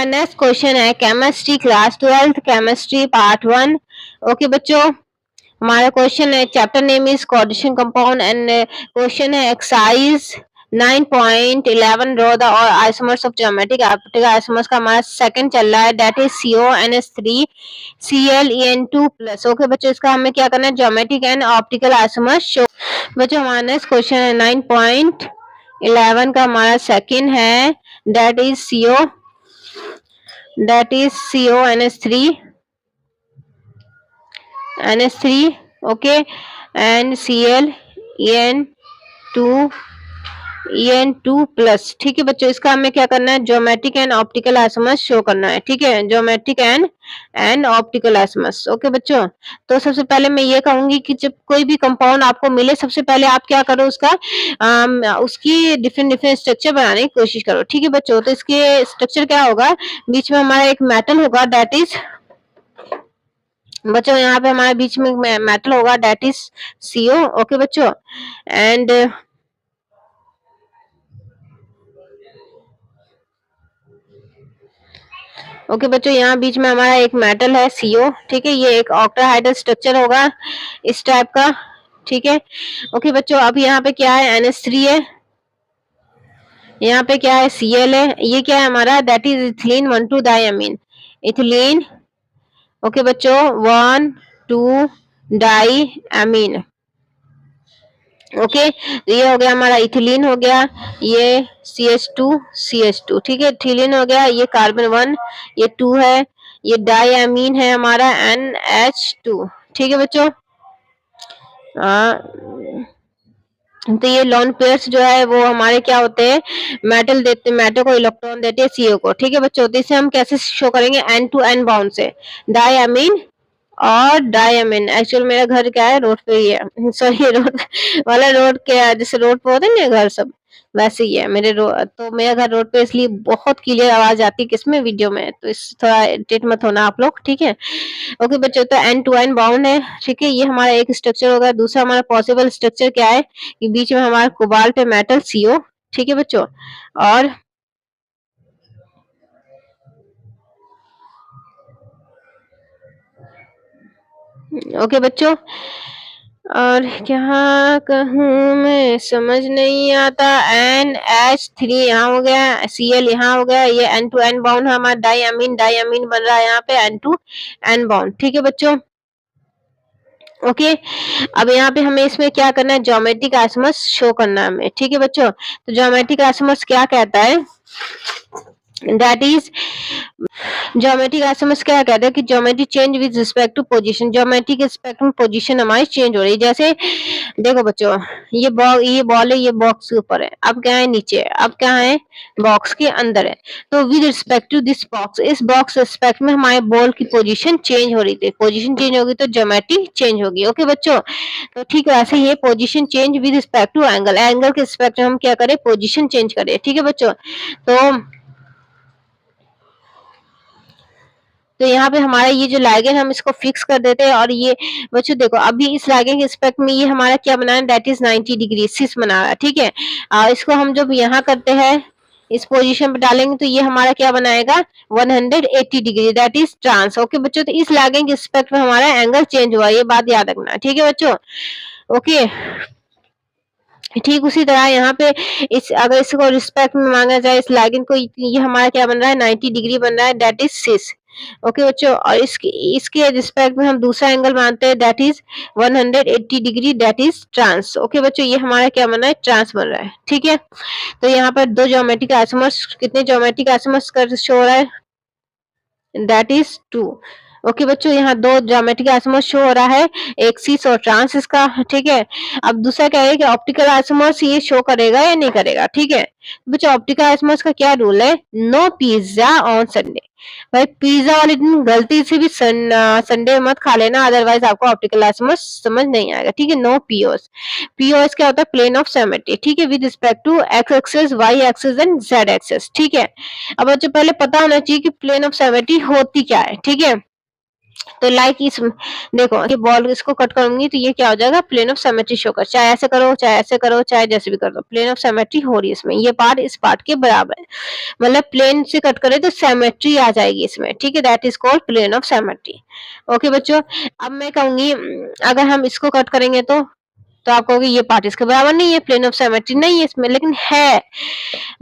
हमारा next question है chemistry class 12 chemistry part 1। Okay बच्चों, हमारा क्वेश्चन है chapter name is coordination compound and question है एक्सरसाइज 9.11 ड्रॉ द और isomers of geometric optical isomers का हमारा सेकंड चल रहा है, that is CONS3 ClEn2+। Okay बच्चों, इसका हमें क्या करना है, geometric and optical isomers show. बच्चों हमारा नेक्स्ट क्वेश्चन है 9.11 का हमारा सेकंड है, that is CONS3 okay and ClEn2 ठीक है बच्चों, इसका हमें क्या करना है, geometric and optical isomers show करना है। ठीक है, geometric and optical isomers. Okay बच्चों, तो सबसे पहले मैं ये कहूंगी कि जब कोई भी कंपाउंड आपको मिले, सबसे पहले आप क्या करो, उसकी डिफरेंट स्ट्रक्चर बनाने की कोशिश करो। ठीक है बच्चों, तो इसके स्ट्रक्चर क्या होगा, बीच में हमारा एक मेटल होगा, दैट इज बच्चों यहाँ पे हमारे बीच में मेटल होगा, दैट इज CO। ओके बच्चों, एंड ओके बच्चों, यहाँ बीच में हमारा एक मेटल है CO। ठीक है, ये एक ऑक्टाहाइड्रल स्ट्रक्चर होगा इस टाइप का। ठीक है, ओके बच्चों, अब यहाँ पे क्या है, NH3 है, यहाँ पे क्या है, Cl है, ये क्या है हमारा, that is ethylene 1,2 diamine ethylene. Okay बच्चों, 1,2 डाइअमीन। ओके, ये हो गया हमारा इथिलीन हो गया, ये CH2। ठीक है, इथिलीन हो गया, ये कार्बन 1, ये 2 है, ये डाइअमीन है हमारा NH2। ठीक है बच्चों, तो ये लोन पेयर्स जो है वो हमारे क्या होते हैं, मेटल को इलेक्ट्रॉन देते हैं CO को। ठीक है बच्चों, तो इसे हम कैसे शो करेंगे, N2N बाउंड से, डाइअमीन और डायमंड। एक्चुअल मेरा घर क्या है, रोड पे ही है, सॉरी रोड वाला, रोड के जैसे रोड पे होते हैं ना घर सब, वैसे ही है मेरे तो मेरा घर रोड पे, इसलिए बहुत क्लियर आवाज आती है किसमें, वीडियो में, तो इस थोड़ा इरिटेट मत होना आप लोग। ठीक है, ओके बच्चों, तो N2N बाउंड है। ठीक है, ये हमारा एक स्ट्रक्चर होगा। दूसरा हमारा पॉसिबल स्ट्रक्चर क्या है, कि बीच में हमारा कोबाल्ट है, मेटल CO। ठीक है बच्चों, और ओके बच्चों, और क्या कहूँ मैं, समझ नहीं आता। NH3 यहाँ हो गया, Cl यहाँ हो गया, ये N2N बाउंड है हमारा, डाइअमीन बन रहा है यहाँ पे N2N बाउंड। ठीक है बच्चों, ओके, अब यहाँ पे हमें इसमें क्या करना है, ज्योमेट्रिक आइसोमर्स शो करना है हमें। ठीक है बच्चों, तो ज्योमेट्रिक आइसोमर्स क्या कहता है, दैट इज ज्योमेट्रिक आइसोमर्स क्या कहते हैं कि geometry change with respect to position, geometry के रिस्पेक्ट में पोजीशन हमारी चेंज हो रही है। जैसे देखो बच्चों, ये बॉल है, ये बॉक्स के ऊपर है, अब क्या है, नीचे है, अब क्या है, बॉक्स के अंदर है। तो with respect to this box, इस बॉक्स रिस्पेक्ट में हमारे बॉल की पोजीशन चेंज हो रही थी, पोजीशन चेंज होगी तो ज्योमेट्री चेंज होगी। ओके बच्चों, तो ठीक है, ऐसे ये position change with respect to angle, angle के रिस्पेक्ट में हम क्या करें, पोजीशन चेंज करें। ठीक है बच्चों, तो यहाँ पे हमारा ये जो लाइगेंड हम इसको फिक्स कर देते हैं, और ये बच्चों देखो, अभी इस लाइगेंड के रिस्पेक्ट में ये हमारा क्या बना है, दैट इज 90 डिग्री सिस बना रहा है। ठीक है, इसको हम जब यहाँ करते हैं, इस पोजीशन पे डालेंगे, तो ये हमारा क्या बनाएगा, 180 degree, that is trans. Okay बच्चों, तो इस लाइगेंड के रिस्पेक्ट में हमारा एंगल चेंज हुआ, ये बात याद रखना। ठीक है बच्चों, ओके, ठीक उसी तरह यहाँ पे अगर इसको रिस्पेक्ट में मांगा जाए, इस लाइगेंड को, ये हमारा क्या बन रहा है, 90 डिग्री बन रहा है, दैट इज सिस। ओके बच्चों, और इसके रिस्पेक्ट में हम दूसरा एंगल मानते हैं, that is 180 degree, that is trans. Okay बच्चों, ये हमारा क्या बन रहा है, ट्रांस बन रहा है। ठीक है, तो यहाँ पर दो ज्योमेट्रिक आइसोमर्स, कितने ज्योमेट्रिक आइसोमर्स कर शो हो रहा है, दैट इज 2। ओके बच्चों, यहाँ दो ज्योमेट्रिक आइसोमर्स शो हो रहा है, एक सिस और ट्रांस इसका। ठीक है, अब दूसरा क्या है कि ऑप्टिकल आइसोमर्स ये शो करेगा या नहीं करेगा। ठीक है बच्चों, ऑप्टिकल आइसोमर्स का क्या रूल है, नो पिज्जा ऑन संडे। भाई पिज्जा वाले दिन गलती से भी संडे मत खा लेना, अदरवाइज आपको ऑप्टिकल आइसोमर्स समझ नहीं आएगा। ठीक है, नो पीओस। पीओस क्या होता है, प्लेन ऑफ सिमेट्री। ठीक है, with respect to X axis, Y axis and Z axis. ठीक है, अब बच्चों पहले पता होना चाहिए कि प्लेन ऑफ सिमेट्री होती क्या है। ठीक है, तो लाइक इस देखो ये बॉल इसको कट करूंगी तो ये क्या हो जाएगा, प्लेन ऑफ सिमेट्री शो कर, चाहे ऐसे करो चाहे ऐसे करो चाहे जैसे भी कर दो, प्लेन ऑफ सिमेट्री हो रही है इसमें, ये पार्ट इस पार्ट के बराबर है, मतलब प्लेन से कट करे तो सिमेट्री आ जाएगी इसमें, ठीक है, that is called plane of symmetry. Okay बच्चों, अब मैं कहूंगी अगर हम इसको कट करेंगे तो आप कहोगे ये पार्ट इसके बराबर नहीं है, प्लेन ऑफ सिमेट्री नहीं है इसमें, लेकिन है।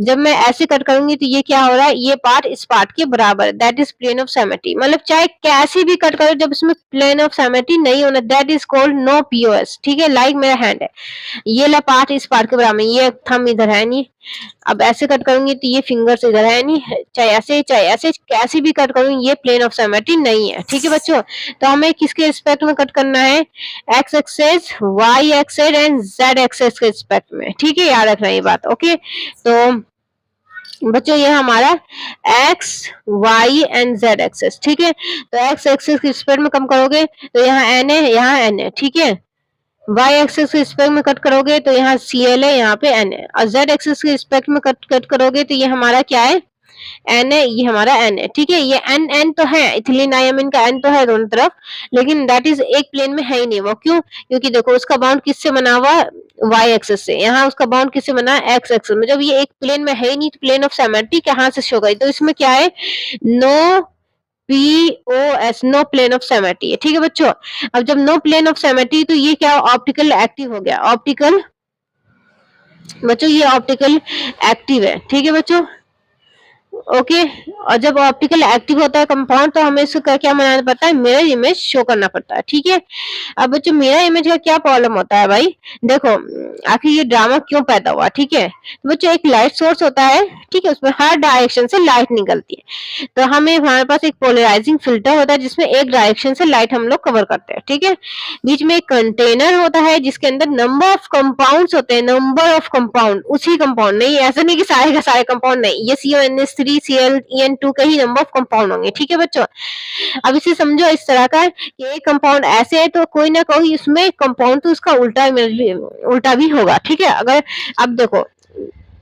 जब मैं ऐसे कट करूंगी तो ये क्या हो रहा है, ये पार्ट इस पार्ट के बराबर है, that is plane of symmetry. मतलब चाहे कैसे भी कट करो जब इसमें प्लेन ऑफ सिमेट्री नहीं होना, that is called no POS, ठीक है। लाइक मेरा हैंड है, ये ला पार्ट इस पार्ट के बराबर, ये थंब इधर है नहीं, अब ऐसे कट करूंगी तो ये फिंगर्स इधर है नहीं, चाहे ऐसे कैसे भी कट करूंगी ये प्लेन ऑफ सिमेट्री नहीं है, ठीक है बच्चों। तो हमें किसके रिस्पेक्ट में कट करना है, x axis, y axis and z axis के रिस्पेक्ट में, ठीक है, याद रखना ये बात। ओके, तो बच्चों ये हमारा x y and z axes, ठीक है। तो एक्स एक्सेस के रिस्पेक्ट में कम करोगे तो यहाँ एन है, यहाँ एन है, ठीक है। वाई एक्सेस के रिस्पेक्ट में कट करोगे तो यहाँ सी एल है, यहाँ पे एन है, और जेड एक्सेस के रिस्पेक्ट में कट करोगे तो ये हमारा क्या है, एन है, ये हमारा एन है, ठीक है। ये एन एन तो है, इथिलीन आयमिन का एन तो है दोनों तरफ, लेकिन दैट इज एक प्लेन में है ही नहीं वो, क्यों, क्योंकि देखो उसका बाउंड किससे बना हुआ, वाई एक्सेस से, यहाँ उसका बाउंड किससे बना है, एक्स एक्सेस में। जब ये एक प्लेन में है ही नहीं तो प्लेन ऑफ सिमेट्री कहाँ से शो करेगी, तो इसमें क्या है, no POS, no plane of symmetry है, ठीक है बच्चों। अब जब नो प्लेन ऑफ सिमेट्री तो ये क्या ऑप्टिकल एक्टिव हो गया, ऑप्टिकल, बच्चों ये ऑप्टिकल एक्टिव है, ठीक है बच्चों। ओके, और जब ऑप्टिकल एक्टिव होता है कंपाउंड तो हमें इसको क्या बनाना पड़ता है, मिरर इमेज शो करना पड़ता है, ठीक है। अब बच्चों मिरर इमेज का क्या प्रॉब्लम होता है भाई, देखो आखिर ये ड्रामा क्यों पैदा हुआ, ठीक है। तो बच्चों एक लाइट सोर्स होता है, ठीक है, उसमें हर डायरेक्शन से लाइट निकलती है, तो हमें हमारे पास एक पोलराइजिंग फिल्टर होता है जिसमें एक डायरेक्शन से लाइट हम लोग कवर करते हैं, ठीक है। बीच में एक कंटेनर होता है जिसके अंदर नंबर ऑफ कंपाउंड्स होते हैं, नंबर ऑफ कंपाउंड, उसी कंपाउंड नहीं, ऐसा नहीं कि सारे का सारे कंपाउंड नहीं, ये CONS3 ClEN2 के ही नंबर ऑफ कंपाउंड होंगे, ठीक है बच्चों। अब इसे समझो इस तरह का कि एक कंपाउंड ऐसे है तो कोई ना कोई इसमें कंपाउंड तो उसका उल्टा भी होगा, ठीक है। अगर अब देखो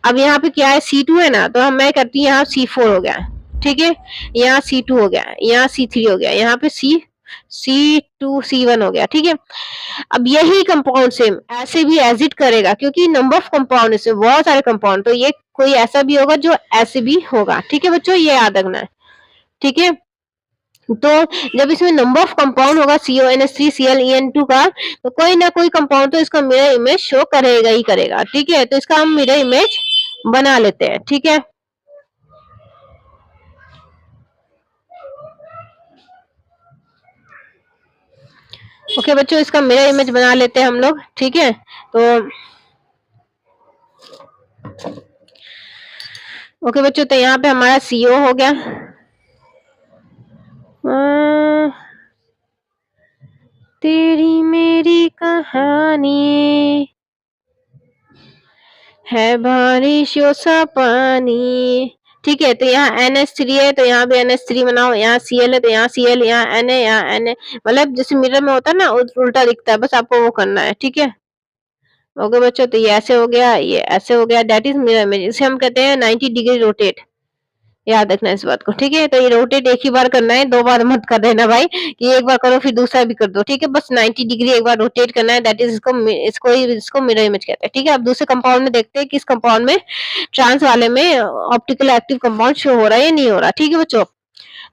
अब यहाँ पे क्या है, C2 है ना, तो हम मैं करती हूँ यहाँ C4 हो गया, ठीक है, यहाँ C2 हो गया, यहाँ C3 हो गया, यहाँ पे C2 C1 हो गया, ठीक है। अब यही कंपाउंड सेम ऐसे भी एजिट करेगा क्योंकि नंबर ऑफ कंपाउंड इसमें बहुत सारे कंपाउंड, तो ये कोई ऐसा भी होगा जो ऐसे भी होगा, ठीक है बच्चों, ये याद रखना है, ठीक है। तो जब इसमें नंबर ऑफ कंपाउंड होगा CONS3 ClEN2 का, तो कोई ना कोई कंपाउंड तो इसका मिरर इमेज शो करेगा ही करेगा, ठीक है। तो इसका हम मिरर इमेज बना लेते हैं, ठीक है। ओके बच्चों, इसका मिरर इमेज बना लेते हैं हम लोग, ठीक है। तो ओके बच्चों, तो यहाँ पे हमारा CO हो गया, तेरी मेरी कहानी है बारिशों सा पानी, ठीक है। तो यहाँ NH3 है तो यहाँ भी NH3 बनाओ, यहाँ Cl है तो यहाँ Cl, यहाँ N है यहाँ N है, मतलब जैसे मिरर में होता है ना उल्टा दिखता है, बस आपको वो करना है, ठीक है। ओके बच्चों, तो ये ऐसे हो गया, ये ऐसे हो गया, दैट इज मिरर इमेज, इसे हम कहते हैं 90 डिग्री रोटेट, याद रखना इस बात को, ठीक है। तो ये रोटेट एक ही बार करना है, दो बार मत कर देना भाई कि एक बार करो फिर दूसरा भी कर दो, ठीक है। बस 90 डिग्री एक बार रोटेट करना है, दैट इज इसको मिरर इमेज कहते हैं, ठीक है। अब दूसरे कंपाउंड में देखते हैं कि इस कंपाउंड में ट्रांस वाले में ऑप्टिकल एक्टिव कंपाउंड शो हो रहा है या नहीं हो रहा, ठीक है बच्चों।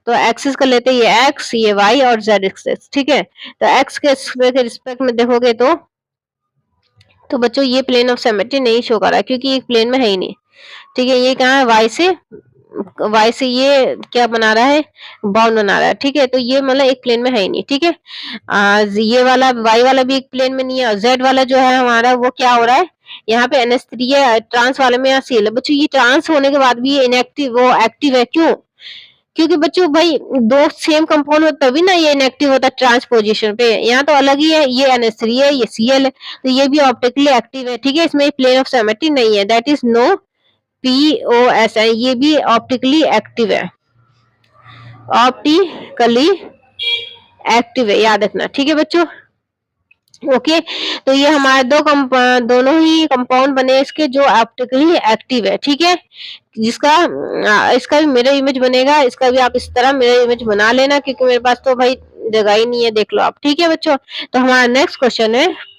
तो एक्सिस कर लेते हैं, ये एक्स, ये वाई और जेड एक्सिस, ठीक है। तो एक्स के रिस्पेक्ट में देखोगे तो बच्चों ये प्लेन ऑफ सिमेट्री नहीं शो कर रहा है क्योंकि एक प्लेन में है ही नहीं, ठीक है। ये कहाँ है, वाई से ये क्या बना रहा है, बाउंड बना रहा है, ठीक है। तो ये मतलब एक प्लेन में है ही नहीं, ठीक है। ये वाला वाई वाला भी एक प्लेन में नहीं है, और जेड वाला जो है हमारा वो क्या हो रहा है, यहाँ पे NH3 है, ट्रांस वाले में यहाँ Cl है। बच्चों ये ट्रांस होने के बाद भी ये इनएक्टिव वो एक्टिव है, क्यों, क्योंकि बच्चों भाई दो सेम कंपाउंड हो तभी ना ये इनएक्टिव होता है ट्रांस पोजीशन पे, यहाँ तो अलग ही है, ये NH3 है, ये Cl है, तो ये भी ऑप्टिकली एक्टिव है, ठीक है। इसमें प्लेन ऑफ सिमेट्री नहीं है, दैट इज नो POS है, ये भी ऑप्टिकली एक्टिव है, ऑप्टिकली एक्टिव है, याद रखना, ठीक है बच्चों। ओके, तो ये हमारे दोनों ही कंपाउंड बने इसके जो ऑप्टिकली एक्टिव है, ठीक है। जिसका इसका भी मिरर इमेज बनेगा, इसका भी आप इस तरह मिरर इमेज बना लेना, क्योंकि मेरे पास तो भाई जगह ही नहीं है, देख लो आप। ठीक है बच्चों, तो हमारा नेक्स्ट क्वेश्चन है